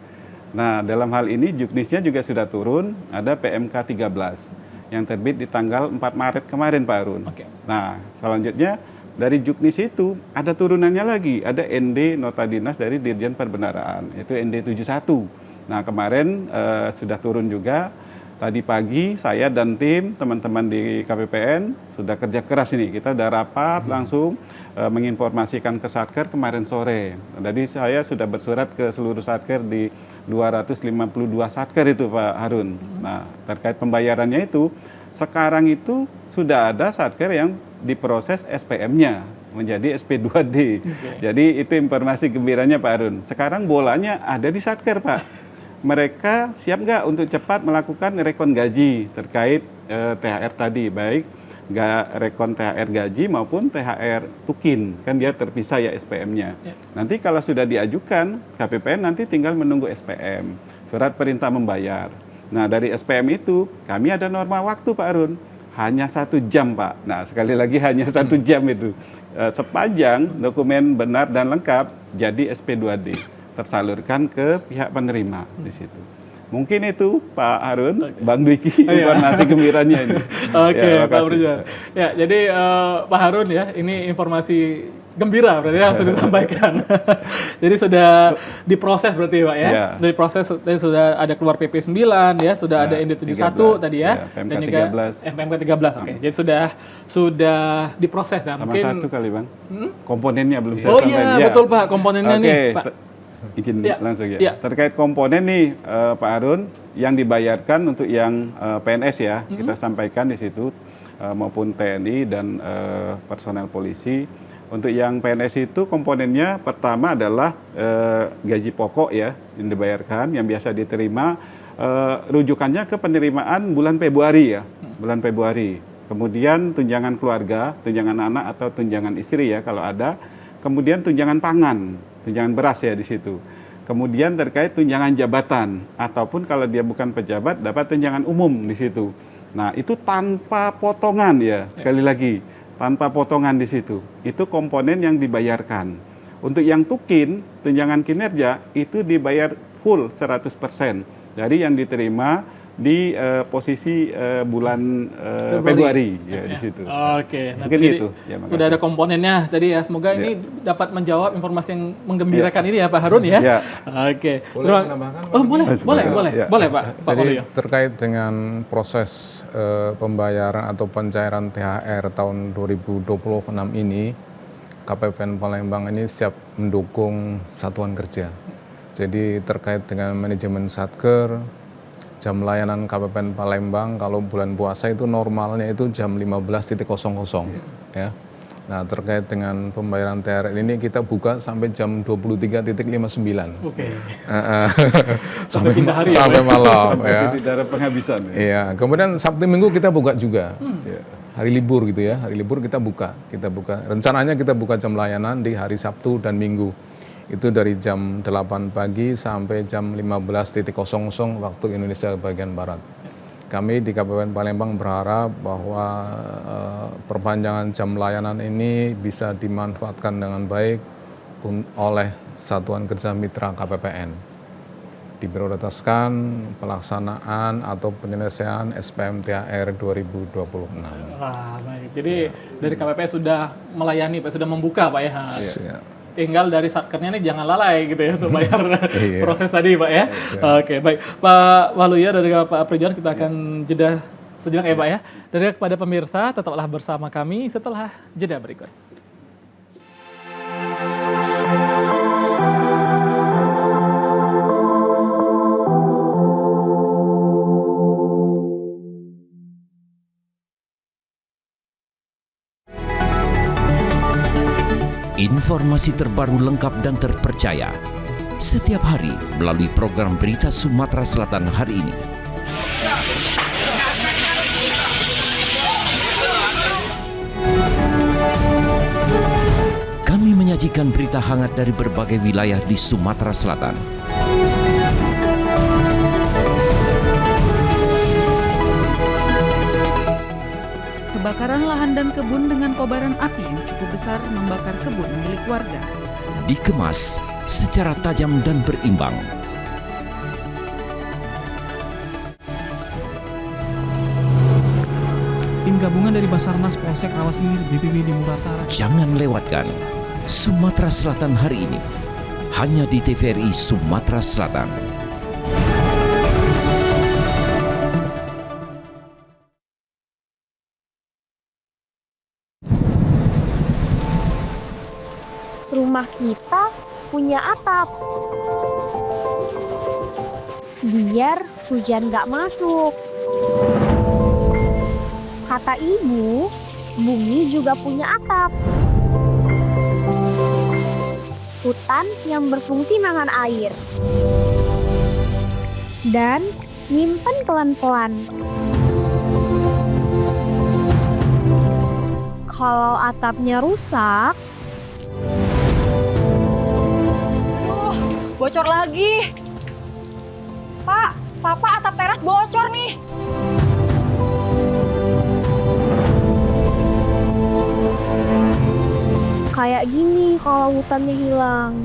B: Nah dalam hal ini Juknisnya juga sudah turun, ada PMK 13 yang terbit di tanggal 4 Maret kemarin Pak Harun. Nah selanjutnya dari Juknis itu ada turunannya lagi, ada ND Nota Dinas dari Dirjen Perbendaharaan, itu ND 71. Nah kemarin sudah turun juga, tadi pagi saya dan tim teman-teman di KPPN sudah kerja keras ini, kita udah rapat langsung menginformasikan ke Satker kemarin sore. Jadi saya sudah bersurat ke seluruh Satker di 252 Satker itu Pak Harun. Nah terkait pembayarannya itu, sekarang itu sudah ada Satker yang diproses SPM-nya menjadi SP2D. Jadi itu informasi gembiranya Pak Harun. Sekarang bolanya ada di Satker Pak. Mereka siap nggak untuk cepat melakukan rekon gaji terkait THR tadi, baik rekon THR gaji maupun THR tukin, kan dia terpisah ya SPM-nya. Nanti kalau sudah diajukan, KPPN nanti tinggal menunggu SPM, surat perintah membayar. Nah dari SPM itu kami ada norma waktu Pak Harun, hanya 1 jam Pak. Nah sekali lagi hanya 1 jam itu, sepanjang dokumen benar dan lengkap jadi SP2D tersalurkan ke pihak penerima di situ. Mungkin itu Pak Harun, Bang Dwiki informasi gembiranya ini.
A: Pak Prijon. Ya jadi Pak Harun ya, ini informasi gembira berarti yang sudah disampaikan. Jadi sudah diproses berarti Pak ya. Dari proses sudah ada keluar PP 9 ya, sudah ada ND 71 tadi ya,
B: PMK
A: dan juga
B: 13.
A: PMK 13. Oke. Jadi sudah diproses ya.
B: Sama
A: mungkin
B: satu kali Bang. Komponennya belum saya
A: Oh
B: sampaikan.
A: iya, betul Pak, komponennya nih Pak.
B: Izin langsung ya. Terkait komponen nih Pak Harun, yang dibayarkan untuk yang PNS ya, kita sampaikan di situ maupun TNI dan personel polisi. Untuk yang PNS itu komponennya pertama adalah gaji pokok ya yang dibayarkan, yang biasa diterima, rujukannya ke penerimaan bulan Februari ya, bulan Februari. Kemudian tunjangan keluarga, tunjangan anak atau tunjangan istri ya kalau ada. Kemudian tunjangan pangan, tunjangan beras ya di situ. Kemudian terkait tunjangan jabatan ataupun kalau dia bukan pejabat dapat tunjangan umum di situ. Nah itu tanpa potongan ya, sekali lagi tanpa potongan di situ. Itu komponen yang dibayarkan. Untuk yang tukin, tunjangan kinerja itu dibayar full 100% dari yang diterima di posisi bulan Februari ya di situ.
A: Oke, nah,
B: Mungkin
A: jadi
B: itu. Ya,
A: sudah ada komponennya tadi ya. Semoga ini dapat menjawab informasi yang menggembirakan ini ya Pak Harun ya.
B: Ya.
A: Oke.
C: Boleh menambahkan?
A: Oh, boleh Pak. Pak
C: Jadi
A: Waluyo.
C: terkait dengan proses pembayaran atau pencairan THR tahun 2026 ini, KPPN Palembang ini siap mendukung satuan kerja. Jadi terkait dengan manajemen Satker, jam layanan KPPN Palembang kalau bulan puasa itu normalnya itu jam 15.00 ya. Nah, terkait dengan pembayaran THR ini kita buka sampai jam 23.59.
A: Oke.
C: Sampai malam ya.
B: Tidak ada penghabisan.
C: Iya, kemudian Sabtu Minggu kita buka juga. Hari libur gitu ya. Hari libur kita buka. Rencananya kita buka jam layanan di hari Sabtu dan Minggu. Itu dari jam 8 pagi sampai jam 15.00 waktu Indonesia bagian Barat. Kami di KPPN Palembang berharap bahwa perpanjangan jam layanan ini bisa dimanfaatkan dengan baik oleh Satuan Kerja Mitra KPPN. Diprioritaskan pelaksanaan atau penyelesaian SPM THR 2026.
A: Wah, baik. Jadi dari KPPN sudah melayani Pak, sudah membuka Pak ya.
C: Siap.
A: Tinggal dari satkernya ini jangan lalai gitu ya untuk bayar
C: Iya.
A: proses tadi Pak ya. Oke, baik. Pak Waluyo dan juga Pak Aprijon, kita akan jeda sejenak ya Pak ya. Dan juga kepada pemirsa, tetaplah bersama kami setelah jeda berikut.
J: Informasi terbaru lengkap dan terpercaya setiap hari melalui program Berita Sumatera Selatan hari ini. Kami menyajikan berita hangat dari berbagai wilayah di Sumatera Selatan.
K: Kebakaran lahan dan kebun dengan kobaran api yang cukup besar membakar kebun milik warga.
J: Dikemas secara tajam dan berimbang.
K: Tim gabungan dari Basarnas Polsek Rawas Ilir BPBD Muratara.
J: Jangan lewatkan Sumatera Selatan hari ini. Hanya di TVRI Sumatera Selatan.
L: Rumah kita punya atap. Biar hujan gak masuk. Kata ibu, bumi juga punya atap. Hutan yang berfungsi nahan air. Dan nyimpen pelan-pelan. Kalau atapnya rusak,
M: bocor lagi. Pak, Papa atap teras bocor nih.
L: kayak gini kalau hutannya hilang.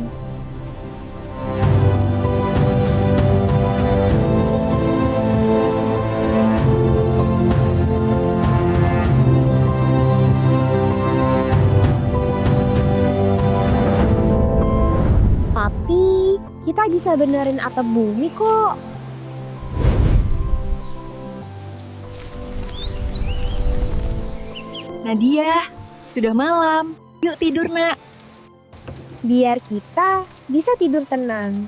L: Tapi kita bisa benerin atap bumi kok.
M: Nadia, sudah malam. Yuk tidur, Nak.
L: Biar kita bisa tidur tenang.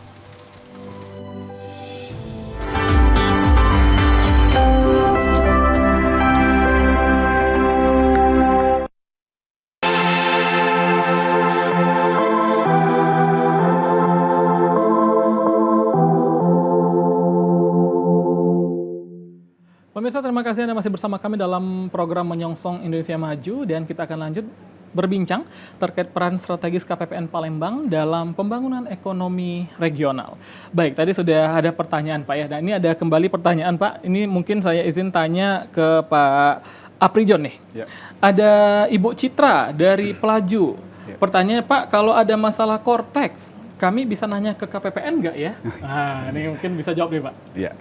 A: Pemirsa, terima kasih Anda masih bersama kami dalam program Menyongsong Indonesia Maju, dan kita akan lanjut berbincang terkait peran strategis KPPN Palembang dalam pembangunan ekonomi regional. Baik, tadi sudah ada pertanyaan Pak ya, dan ini ada kembali pertanyaan Pak. Ini mungkin saya izin tanya ke Pak Aprijon nih.
B: Ya.
A: Ada Ibu Citra dari Pelaju.
B: Ya.
A: Pertanyaannya Pak, kalau ada masalah Kortex, kami bisa nanya ke KPPN nggak ya? Nah, ini mungkin bisa jawab nih Pak.
B: Ya.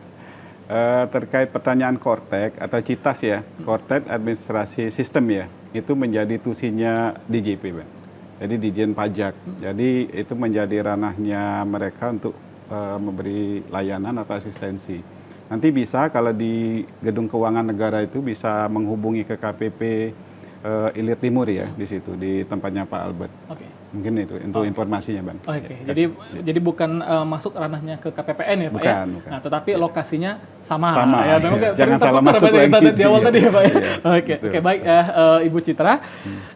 B: Terkait pertanyaan Kortek atau CITAS ya, Kortek Administrasi Sistem ya, itu menjadi tusinya DJP, Pak. Jadi Dijen Pajak. Jadi itu menjadi ranahnya mereka untuk memberi layanan atau asistensi. Nanti bisa kalau di Gedung Keuangan Negara itu bisa menghubungi ke KPP Ilir Timur ya, di situ di tempatnya Pak Albert.
A: Oke.
B: Mungkin itu untuk informasinya, Bang.
A: Oke. Jadi bukan masuk ranahnya ke KPPN ya, Pak ya?
B: Bukan.
A: Nah, tetapi lokasinya sama.
B: Sama.
A: Ya, memang
B: Jangan salah masuk lagi.
A: di awal tadi ya, Pak ya.
B: Iya.
A: Oke, baik ya, Ibu Citra.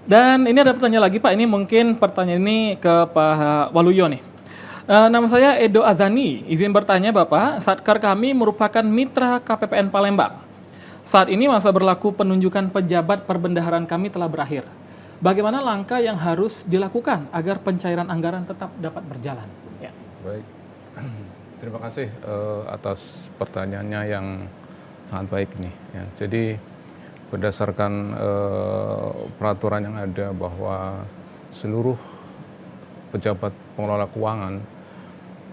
A: Dan ini ada pertanyaan lagi, Pak. Ini mungkin pertanyaan ini ke Pak Waluyo nih. Nama saya Edo Azani. Izin bertanya, Bapak. Satker kami merupakan mitra KPPN Palembang. Saat ini masa berlaku penunjukan pejabat perbendaharaan kami telah berakhir. Bagaimana langkah yang harus dilakukan agar pencairan anggaran tetap dapat berjalan? Ya.
C: Baik, terima kasih atas pertanyaannya yang sangat baik nih. Ya, jadi berdasarkan peraturan yang ada bahwa seluruh pejabat pengelola keuangan,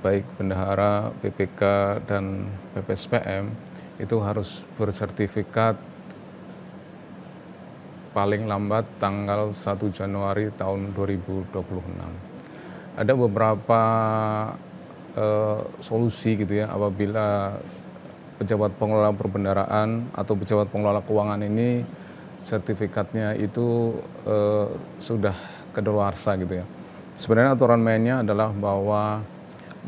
C: baik bendahara, PPK, dan PPSPM, itu harus bersertifikat paling lambat tanggal 1 Januari tahun 2026. Ada beberapa solusi gitu ya, apabila pejabat pengelola perbendaharaan atau pejabat pengelola keuangan ini sertifikatnya itu sudah kedaluarsa gitu ya. Sebenarnya aturan mainnya adalah bahwa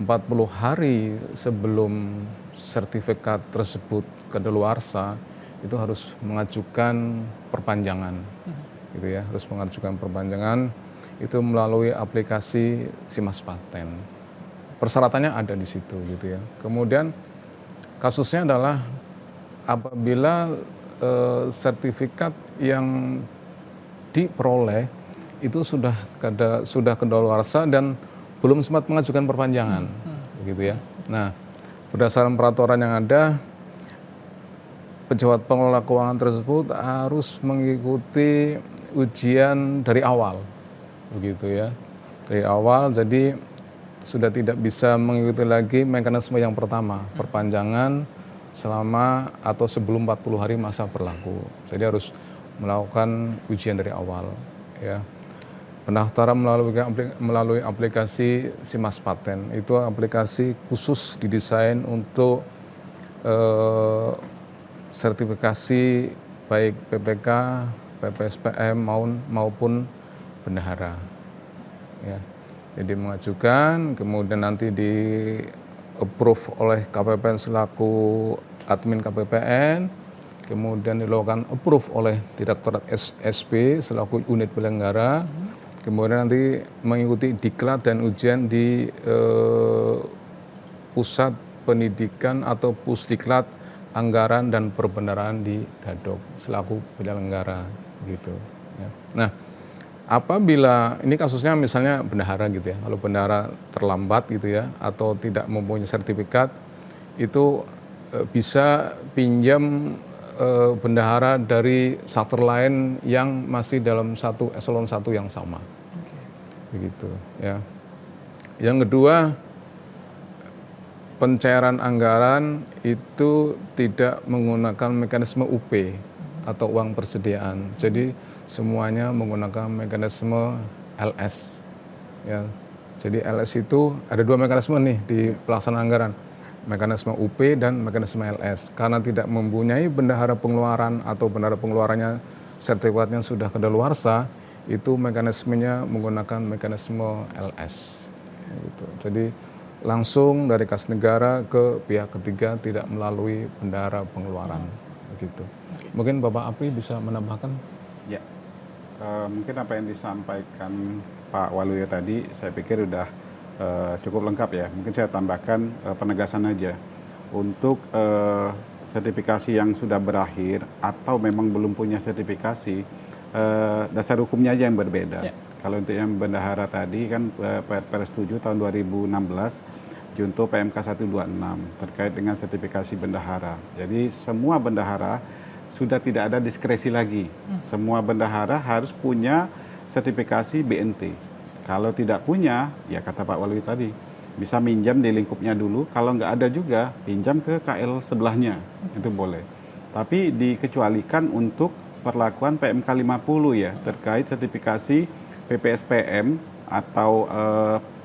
C: 40 hari sebelum sertifikat tersebut kedaluarsa itu harus mengajukan perpanjangan, gitu ya, harus mengajukan perpanjangan itu melalui aplikasi Simas Paten. Persyaratannya ada di situ, gitu ya. Kemudian kasusnya adalah apabila sertifikat yang diperoleh itu sudah kedaluarsa dan belum sempat mengajukan perpanjangan, gitu ya. Nah, berdasarkan peraturan yang ada, pejabat pengelola keuangan tersebut harus mengikuti ujian dari awal, begitu ya. Dari awal, jadi sudah tidak bisa mengikuti lagi mekanisme yang pertama, perpanjangan selama atau sebelum 40 hari masa berlaku. Jadi harus melakukan ujian dari awal, ya. Pendaftaran melalui aplikasi Simas Paten. Itu aplikasi khusus didesain untuk sertifikasi baik PPK, PPSPM maupun bendahara. Ya. Jadi mengajukan, kemudian nanti di approve oleh KPPN selaku admin KPPN, kemudian dilakukan approve oleh Direktorat SP selaku unit penyelenggara. Kemudian nanti mengikuti diklat dan ujian di Pusat Pendidikan atau Pusdiklat Anggaran dan Perbendaharaan di Gadok selaku penyelenggara, gitu. Ya. Nah, apabila ini kasusnya misalnya bendahara gitu ya, kalau bendahara terlambat gitu ya, atau tidak mempunyai sertifikat, itu bisa pinjam bendahara dari satker lain yang masih dalam satu eselon 1 yang sama, begitu ya. Yang kedua, pencairan anggaran itu tidak menggunakan mekanisme UP atau uang persediaan, jadi semuanya menggunakan mekanisme LS ya. Jadi LS itu ada 2 mekanisme nih di pelaksanaan anggaran, mekanisme UP dan mekanisme LS. Karena tidak mempunyai bendahara pengeluaran atau bendahara pengeluarannya sertifikatnya sudah kedaluarsa, itu mekanismenya menggunakan mekanisme LS. Gitu. Jadi langsung dari kas negara ke pihak ketiga, tidak melalui bendahara pengeluaran. Begitu. Mungkin Bapak Apri bisa menambahkan?
B: Ya, mungkin apa yang disampaikan Pak Waluyo tadi, saya pikir sudah cukup lengkap ya. Mungkin saya tambahkan penegasan aja untuk sertifikasi yang sudah berakhir atau memang belum punya sertifikasi, dasar hukumnya aja yang berbeda. Ya. Kalau untuk yang bendahara tadi kan Perpres 7 tahun 2016 Junto PMK 126 terkait dengan sertifikasi bendahara. Jadi semua bendahara sudah tidak ada diskresi lagi. Semua bendahara harus punya sertifikasi BNT. Kalau tidak punya, ya kata Pak Waluyo tadi, bisa minjam di lingkupnya dulu. Kalau nggak ada juga, pinjam ke KL sebelahnya, itu boleh. Tapi dikecualikan untuk perlakuan PMK 50 ya, terkait sertifikasi PPSPM atau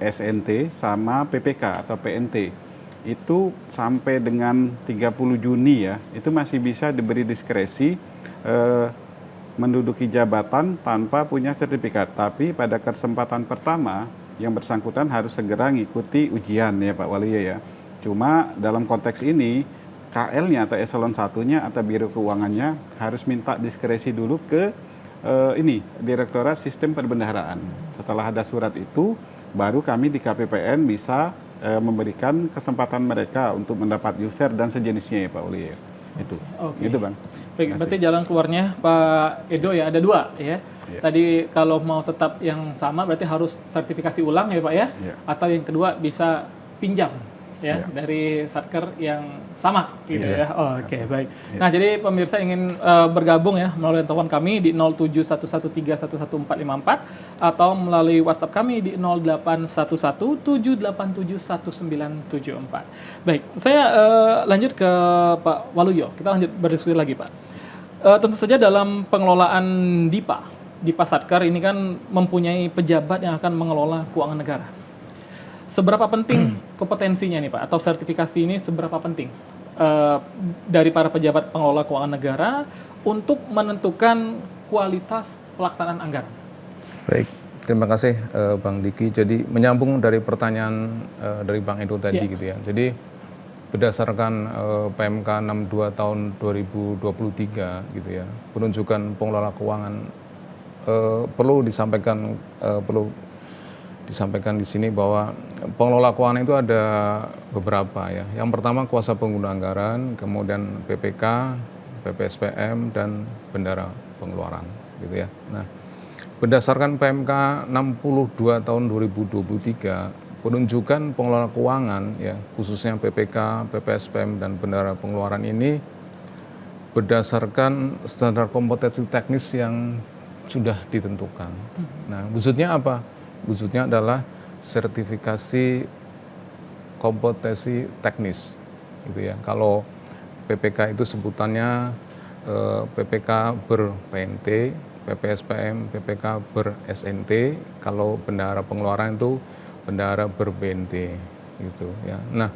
B: SNT sama PPK atau PNT. Itu sampai dengan 30 Juni ya, itu masih bisa diberi diskresi menduduki jabatan tanpa punya sertifikat. Tapi pada kesempatan pertama, yang bersangkutan harus segera ngikuti ujian ya Pak Waluyo ya. Cuma dalam konteks ini KL-nya atau eselon 1-nya atau biro keuangannya harus minta diskresi dulu ke Direktorat Sistem Perbendaharaan. Setelah ada surat itu, baru kami di KPPN bisa memberikan kesempatan mereka untuk mendapat user dan sejenisnya ya Pak Waluyo. Itu, itu Bang.
A: Baik, berarti jalan keluarnya Pak Edo ya ada 2 ya. Tadi kalau mau tetap yang sama berarti harus sertifikasi ulang ya Pak ya. Atau yang kedua bisa pinjam ya dari satker yang sama gitu ya. Oke, baik. Nah, jadi pemirsa ingin bergabung ya melalui telepon kami di 0711311454 atau melalui WhatsApp kami di 081178719774. Baik, saya lanjut ke Pak Waluyo. Kita lanjut berdiskusi lagi, Pak. Tentu saja dalam pengelolaan DIPA Satker ini kan mempunyai pejabat yang akan mengelola keuangan negara. Seberapa penting kompetensinya nih Pak, atau sertifikasi ini seberapa penting dari para pejabat pengelola keuangan negara untuk menentukan kualitas pelaksanaan anggaran?
C: Baik, terima kasih Bang Diki. Jadi menyambung dari pertanyaan dari Bang Edo tadi gitu ya. Jadi berdasarkan PMK 62 tahun 2023 gitu ya, penunjukan pengelola keuangan perlu disampaikan di sini bahwa pengelola keuangan itu ada beberapa ya. Yang pertama kuasa pengguna anggaran, kemudian PPK, PPSPM dan bendara pengeluaran gitu ya. Nah, berdasarkan PMK 62 tahun 2023, penunjukan pengelola keuangan ya, khususnya PPK, PPSPM dan bendara pengeluaran ini berdasarkan standar kompetensi teknis yang sudah ditentukan. Nah, wujudnya apa? Wujudnya adalah sertifikasi kompetensi teknis, gitu ya. Kalau PPK itu sebutannya PPK ber-PNT, PPSPM, PPK ber-SNT. Kalau bendahara pengeluaran itu bendahara ber-BNT, gitu ya. Nah,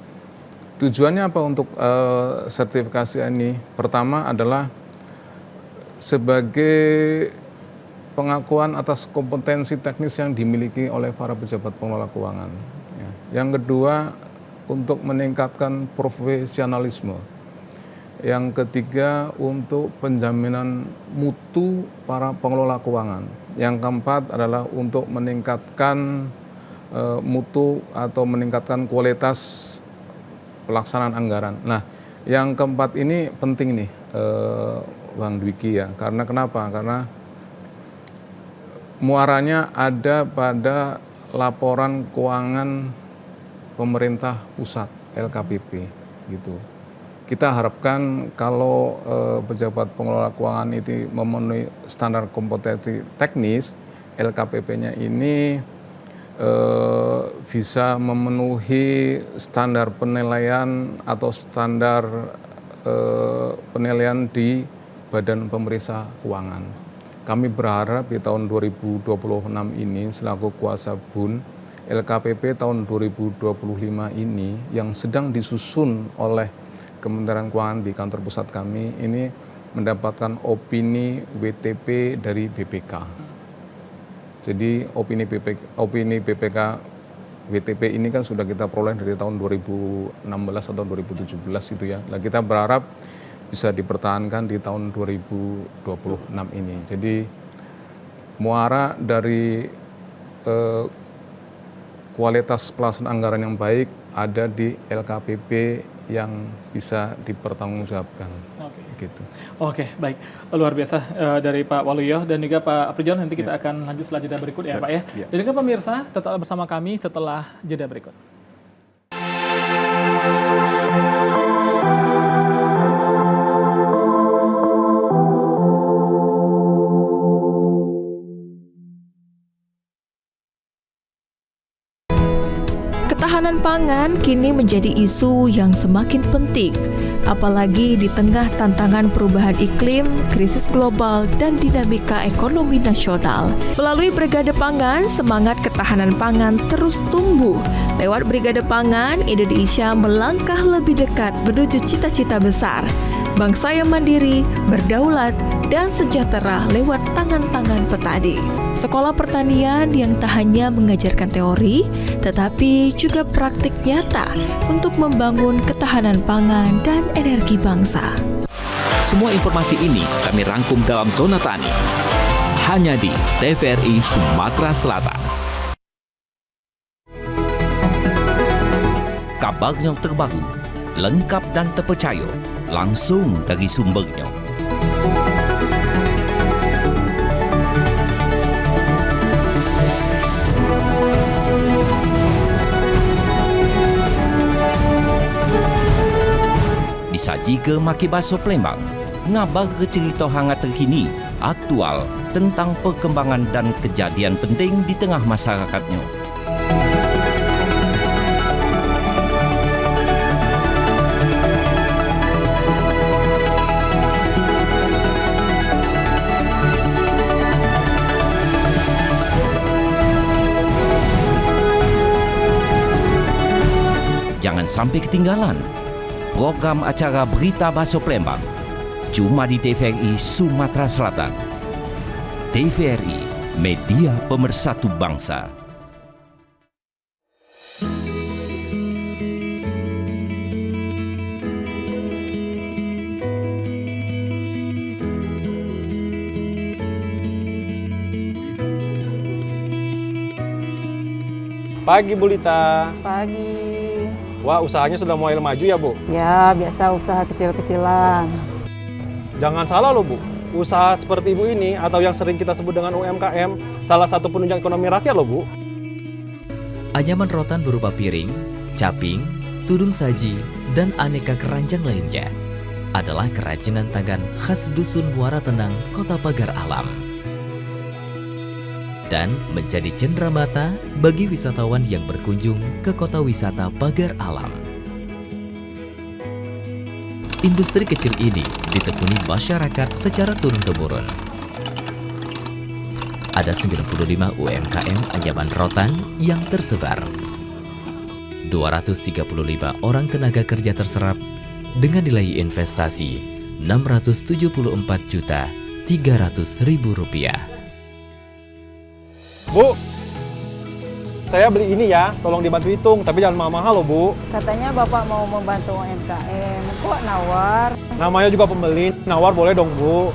C: tujuannya apa untuk sertifikasi ini? Pertama adalah sebagai pengakuan atas kompetensi teknis yang dimiliki oleh para pejabat pengelola keuangan. Ya. Yang kedua, untuk meningkatkan profesionalisme. Yang ketiga, untuk penjaminan mutu para pengelola keuangan. Yang keempat adalah untuk meningkatkan mutu atau meningkatkan kualitas pelaksanaan anggaran. Nah, yang keempat ini penting nih, Bang Dwiki ya. Karena kenapa? Karena muaranya ada pada laporan keuangan pemerintah pusat LKPP gitu. Kita harapkan kalau pejabat pengelola keuangan itu memenuhi standar kompetensi teknis, LKPP-nya ini bisa memenuhi standar penilaian atau standar penilaian di Badan Pemeriksa Keuangan. Kami berharap di tahun 2026 ini selaku kuasa BUN, LKPP tahun 2025 ini yang sedang disusun oleh Kementerian Keuangan di kantor pusat kami ini mendapatkan opini WTP dari BPK. Jadi opini BPK WTP ini kan sudah kita peroleh dari tahun 2016 atau 2017 gitu ya. Nah, kita berharap bisa dipertahankan di tahun 2026 ini. Jadi muara dari kualitas pelaksanaan anggaran yang baik ada di LKPP yang bisa dipertanggungjawabkan. Gitu.
A: Oke, baik. Luar biasa dari Pak Waluyo dan juga Pak Aprijon. Nanti kita akan lanjut setelah jeda berikut ya Pak ya. Dan juga pemirsa, tetap bersama kami setelah jeda berikut.
N: Ketahanan pangan kini menjadi isu yang semakin penting, apalagi di tengah tantangan perubahan iklim, krisis global, dan dinamika ekonomi nasional. Melalui Brigade Pangan, semangat ketahanan pangan terus tumbuh. Lewat Brigade Pangan, Indonesia melangkah lebih dekat menuju cita-cita besar. Bangsa yang mandiri, berdaulat, dan sejahtera lewat tangan-tangan petani. Sekolah pertanian yang tak hanya mengajarkan teori, tetapi juga praktik nyata untuk membangun ketahanan pangan dan energi bangsa.
J: Semua informasi ini kami rangkum dalam Zona Tani. Hanya di TVRI Sumatera Selatan. Kabar yang terbaru, lengkap dan terpercaya, langsung dari sumbernya. Disaji ke Maki Baso Palembang, ngabar cerita hangat terkini, aktual tentang perkembangan dan kejadian penting di tengah masyarakatnya. Jangan sampai ketinggalan program acara Berita Baso Palembang cuma di TVRI Sumatera Selatan. TVRI, media pemersatu bangsa.
O: Pagi Bu Lita.
P: Pagi.
O: Wah, usahanya sudah mulai maju ya, Bu?
P: Ya, biasa usaha kecil-kecilan.
O: Jangan salah loh, Bu. Usaha seperti Ibu ini atau yang sering kita sebut dengan UMKM, salah satu penunjang ekonomi rakyat loh, Bu.
Q: Anyaman rotan berupa piring, caping, tudung saji, dan aneka keranjang lainnya adalah kerajinan tangan khas Dusun Muara Tenang, Kota Pagar Alam. Dan menjadi cenderamata bagi wisatawan yang berkunjung ke kota wisata Pagar Alam. Industri kecil ini ditekuni masyarakat secara turun-temurun. Ada 95 UMKM anyaman rotan yang tersebar. 235 orang tenaga kerja terserap dengan nilai investasi Rp674.300.000.
O: Bu, saya beli ini ya, tolong dibantu hitung, tapi jangan mahal-mahal loh, Bu.
P: Katanya Bapak mau membantu UMKM, kok nawar?
O: Namanya juga pembeli, nawar boleh dong, Bu.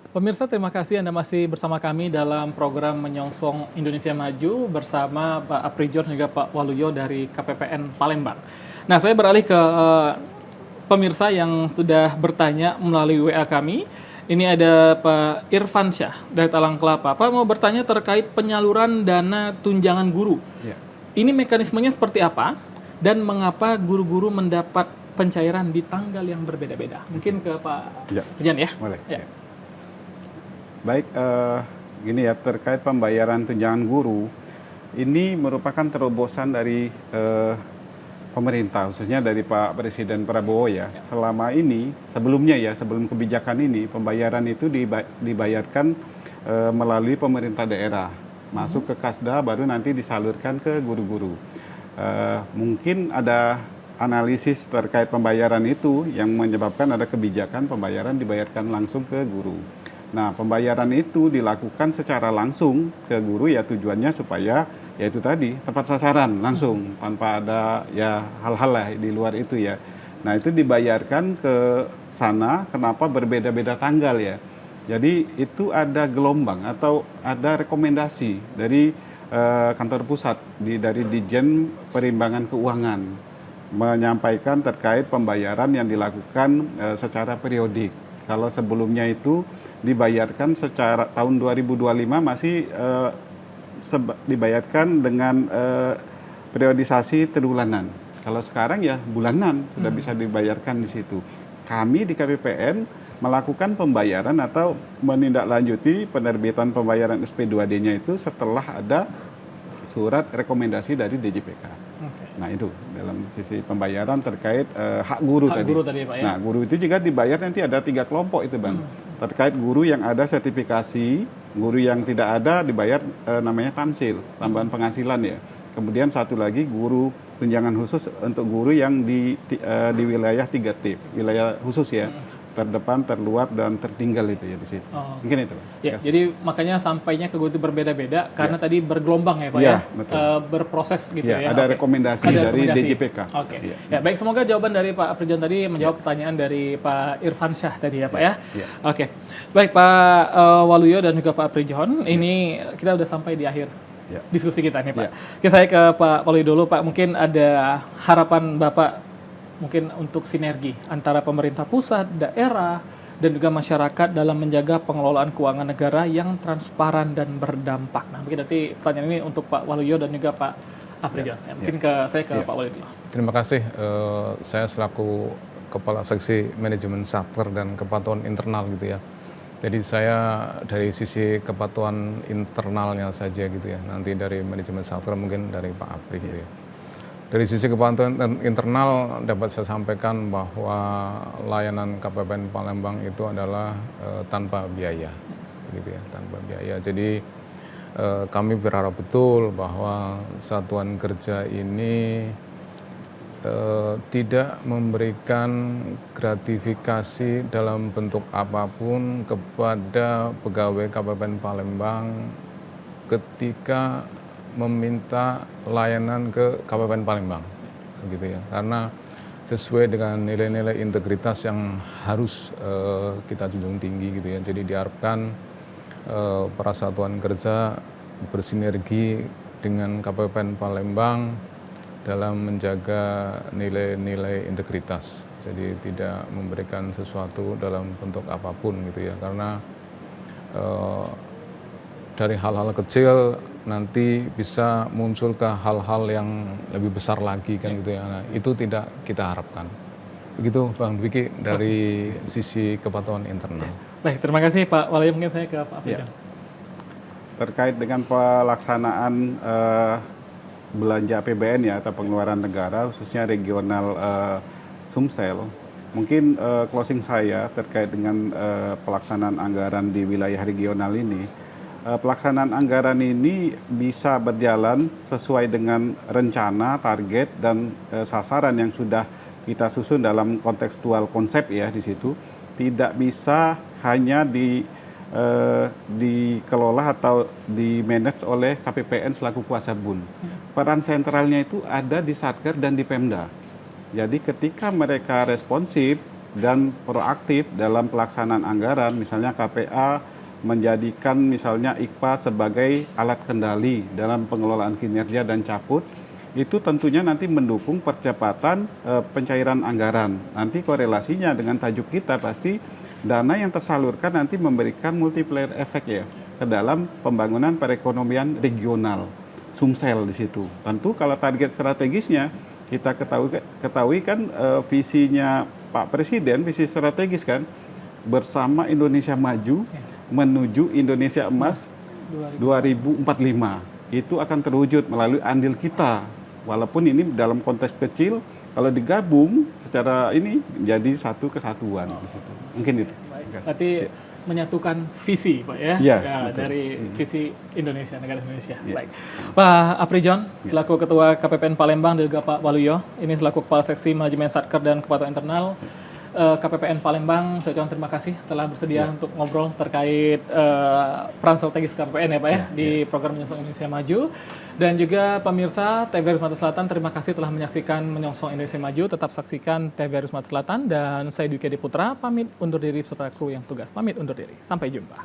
A: Pemirsa, terima kasih Anda masih bersama kami dalam program Menyongsong Indonesia Maju bersama Pak Aprijor dan juga Pak Waluyo dari KPPN Palembang. Nah, saya beralih ke pemirsa yang sudah bertanya melalui WA kami. Ini ada Pak Irfan Syah dari Talang Kelapa. Pak mau bertanya terkait penyaluran dana tunjangan guru.
B: Ya.
A: Ini mekanismenya seperti apa dan mengapa guru-guru mendapat pencairan di tanggal yang berbeda-beda? Mungkin ke Pak Jan ya.
B: Boleh.
A: Ya.
B: Baik, gini ya, terkait pembayaran tunjangan guru, ini merupakan terobosan dari pemerintah, khususnya dari Pak Presiden Prabowo ya. Selama ini, sebelumnya ya, sebelum kebijakan ini, pembayaran itu dibayarkan melalui pemerintah daerah. Masuk ke Kasda, baru nanti disalurkan ke guru-guru. Mungkin ada analisis terkait pembayaran itu yang menyebabkan ada kebijakan pembayaran dibayarkan langsung ke guru. Nah, pembayaran itu dilakukan secara langsung ke guru ya tujuannya supaya ya itu tadi tepat sasaran langsung tanpa ada ya hal-hal lah di luar itu ya. Nah, itu dibayarkan ke sana, kenapa berbeda-beda tanggal ya. Jadi itu ada gelombang atau ada rekomendasi dari kantor pusat dari Ditjen Perimbangan Keuangan menyampaikan terkait pembayaran yang dilakukan secara periodik. Kalau sebelumnya itu dibayarkan secara tahun 2025 masih dibayarkan dengan periodisasi triwulan. Kalau sekarang ya bulanan sudah bisa dibayarkan di situ. Kami di KPPN melakukan pembayaran atau menindaklanjuti penerbitan pembayaran SP2D-nya itu setelah ada surat rekomendasi dari DJPK. Nah itu dalam sisi pembayaran terkait hak guru tadi.
A: Guru tadi Pak ya.
B: Nah guru itu juga dibayar nanti ada 3 kelompok itu Bang. Terkait guru yang ada sertifikasi, guru yang tidak ada dibayar namanya tamsil, tambahan penghasilan ya. Kemudian satu lagi guru tunjangan khusus untuk guru yang di wilayah 3T, wilayah khusus ya. Terdepan, terluar, dan tertinggal itu ya di situ. Mungkin itu.
A: Ya, jadi makanya sampainya ke guru itu berbeda-beda karena tadi bergelombang ya Pak
B: ya.
A: Berproses gitu ya.
B: Ada rekomendasi dari DJPK.
A: Oke. Ya, baik, semoga jawaban dari Pak Aprijon tadi menjawab pertanyaan dari Pak Irfan Syah tadi ya Pak ya. Oke. Baik Pak Waluyo dan juga Pak Aprijon, ini kita udah sampai di akhir diskusi kita nih Pak. Oke, saya ke Pak Waluyo dulu Pak, mungkin ada harapan Bapak mungkin untuk sinergi antara pemerintah pusat, daerah, dan juga masyarakat dalam menjaga pengelolaan keuangan negara yang transparan dan berdampak. Nah, mungkin nanti pertanyaan ini untuk Pak Waluyo dan juga Pak Aprijon. Mungkin saya ke Pak Waluyo dulu.
C: Terima kasih. Saya selaku Kepala Seksi Manajemen Satker dan Kepatuhan Internal gitu ya. Jadi saya dari sisi kepatuhan internalnya saja gitu ya. Nanti dari manajemen Satker mungkin dari Pak Apri gitu ya. Dari sisi kepatuhan internal dapat saya sampaikan bahwa layanan KPPN Palembang itu adalah tanpa biaya, gitu ya, tanpa biaya. Jadi kami berharap betul bahwa satuan kerja ini tidak memberikan gratifikasi dalam bentuk apapun kepada pegawai KPPN Palembang ketika meminta layanan ke KPPN Palembang, gitu ya, karena sesuai dengan nilai-nilai integritas yang harus kita junjung tinggi, gitu ya. Jadi diharapkan para satuan kerja bersinergi dengan KPPN Palembang dalam menjaga nilai-nilai integritas. Jadi tidak memberikan sesuatu dalam bentuk apapun, gitu ya, karena dari hal-hal kecil nanti bisa muncul ke hal-hal yang lebih besar lagi kan gitu ya. Nah, itu tidak kita harapkan. Begitu Bang Dwiki dari sisi kepatuhan internal.
A: Baik, terima kasih Pak Waluyo. Mungkin saya ke Pak Aprijon.
B: Terkait dengan pelaksanaan belanja APBN ya atau pengeluaran negara khususnya regional Sumsel, mungkin closing saya terkait dengan pelaksanaan anggaran di wilayah regional ini. Pelaksanaan anggaran ini bisa berjalan sesuai dengan rencana, target, dan sasaran yang sudah kita susun dalam kontekstual konsep ya di situ. Tidak bisa hanya dikelola atau di-manage oleh KPPN selaku kuasa BUN. Peran sentralnya itu ada di Satker dan di Pemda. Jadi ketika mereka responsif dan proaktif dalam pelaksanaan anggaran, misalnya KPA menjadikan misalnya IKPA sebagai alat kendali dalam pengelolaan kinerja dan caput, itu tentunya nanti mendukung percepatan pencairan anggaran. Nanti korelasinya dengan tajuk kita pasti dana yang tersalurkan nanti memberikan multiplier efek ya ke dalam pembangunan perekonomian regional Sumsel di situ. Tentu kalau target strategisnya kita ketahui kan visinya Pak Presiden, visi strategis kan, bersama Indonesia Maju menuju Indonesia Emas 2045. Itu akan terwujud melalui andil kita. Walaupun ini dalam konteks kecil, kalau digabung secara ini jadi satu kesatuan. Mungkin itu.
A: Berarti menyatukan visi Pak ya, dari visi Indonesia, negara Indonesia. Baik. Pak Aprijon, selaku Ketua KPPN Palembang dan juga Pak Waluyo, ini selaku Kepala Seksi Manajemen Satker dan Kepatuhan Internal KPPN Palembang, saya ucapkan terima kasih telah bersedia untuk ngobrol terkait peran strategis KPPN ya Pak ya di program Menyongsong Indonesia Maju. Dan juga pemirsa TVRI Sumatera Selatan, terima kasih telah menyaksikan Menyongsong Indonesia Maju. Tetap saksikan TVRI Sumatera Selatan dan saya Dwiki Putra pamit undur diri serta kru yang tugas pamit undur diri. Sampai jumpa.